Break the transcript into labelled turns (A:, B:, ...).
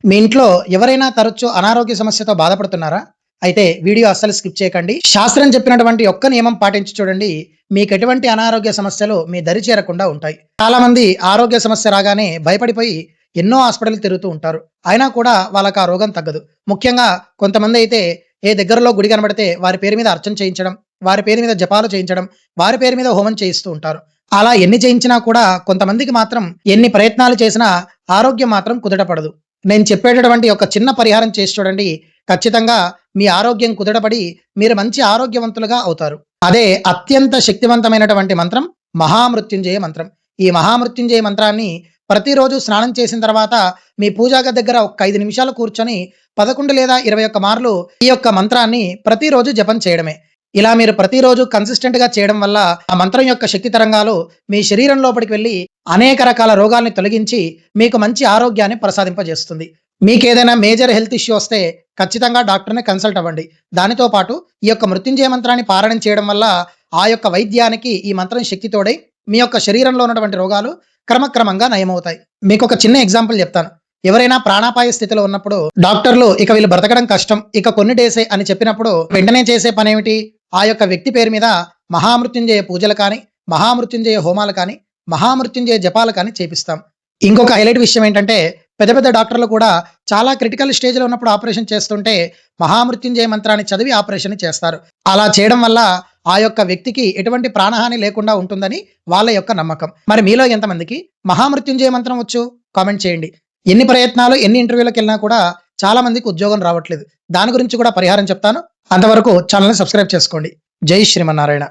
A: మీ ఇంట్లో ఎవరైనా తరచూ అనారోగ్య సమస్యతో బాధపడుతున్నారా? అయితే వీడియో అస్సలు స్కిప్ చేయకండి. శాస్త్రం చెప్పినటువంటి ఒక్క నియమం పాటించి చూడండి. మీకెటువంటి అనారోగ్య సమస్యలు మీ దరి చేరకుండా ఉంటాయి. చాలామంది ఆరోగ్య సమస్య రాగానే భయపడిపోయి ఎన్నో హాస్పిటల్‌కి తిరుగుతూ ఉంటారు. అయినా కూడా వాళ్ళకి ఆ రోగం తగ్గదు. ముఖ్యంగా కొంతమంది అయితే దగ్గరలో గుడి కనబడితే వారి పేరు మీద అర్చన చేయించడం, వారి పేరు మీద జపాలు చేయించడం, వారి పేరు మీద హోమం చేయిస్తూ ఉంటారు. అలా ఎన్ని చేయించినా కూడా కొంతమందికి మాత్రం ఎన్ని ప్రయత్నాలు చేసినా ఆరోగ్యం మాత్రం కుదుటపడదు. నేను చెప్పేటటువంటి ఒక చిన్న పరిహారం చేసి చూడండి. ఖచ్చితంగా మీ ఆరోగ్యం కుదుటపడి మీరు మంచి ఆరోగ్యవంతులుగా అవుతారు. అదే అత్యంత శక్తివంతమైనటువంటి మంత్రం మహామృత్యుంజయ మంత్రం. ఈ మహామృత్యుంజయ మంత్రాన్ని ప్రతిరోజు స్నానం చేసిన తర్వాత మీ పూజా గది దగ్గర ఒక 5 నిమిషాలు కూర్చొని 11 లేదా 21 మార్లు ఈ యొక్క మంత్రాన్ని ప్రతిరోజు జపం చేయడమే. ఇలా మీరు ప్రతిరోజు కన్సిస్టెంట్‌గా చేయడం వల్ల ఆ మంత్రం యొక్క శక్తి తరంగాలు మీ శరీరం లోపలికి వెళ్లి అనేక రకాల రోగాల్ని తొలగించి మీకు మంచి ఆరోగ్యాన్ని ప్రసాదింపజేస్తుంది. మీకేదైనా మేజర్ హెల్త్ ఇష్యూ వస్తే ఖచ్చితంగా డాక్టర్‌ని కన్సల్ట్ అవ్వండి. దానితో పాటు ఈ యొక్క మృత్యుంజయ మంత్రాన్ని పారాయణం చేయడం వల్ల ఆ యొక్క వైద్యానికి ఈ మంత్రం శక్తి తోడై మీ యొక్క శరీరంలో ఉన్నటువంటి రోగాలు క్రమక్రమంగా నయమవుతాయి. మీకొక చిన్న ఎగ్జాంపుల్ చెప్తాను. ఎవరైనా ప్రాణాపాయ స్థితిలో ఉన్నప్పుడు డాక్టర్లు ఇక వీళ్ళు బ్రతకడం కష్టం, ఇక కొన్ని డేసే అని చెప్పినప్పుడు వెంటనే చేసే పనేమిటి? ఆ యొక్క వ్యక్తి పేరు మీద మహామృత్యుంజయ పూజలు కానీ, మహామృత్యుంజయ హోమాలు కానీ, మహామృత్యుంజయ జపాలు కానీ చేపిస్తాం. ఇంకొక హైలైట్ విషయం ఏంటంటే పెద్ద పెద్ద డాక్టర్లు కూడా చాలా క్రిటికల్ స్టేజ్‌లో ఉన్నప్పుడు ఆపరేషన్ చేస్తుంటే మహామృత్యుంజయ మంత్రాన్ని చదివి ఆపరేషన్ చేస్తారు. అలా చేయడం వల్ల ఆ యొక్క వ్యక్తికి ఎటువంటి ప్రాణహాని లేకుండా ఉంటుందని వాళ్ళ యొక్క నమ్మకం. మరి మీలో ఎంతమందికి మహామృత్యుంజయ మంత్రం వచ్చు? కామెంట్ చేయండి. ఎన్ని ప్రయత్నాలు, ఎన్ని ఇంటర్వ్యూలకెళ్ళినా కూడా చాలా మందికి ఉద్యోగం రావట్లేదు. దాని గురించి కూడా పరిహారం చెప్తాను. అంతవరకు ఛానెల్‌ని సబ్స్క్రైబ్ చేసుకోండి. జై శ్రీమన్నారాయణ.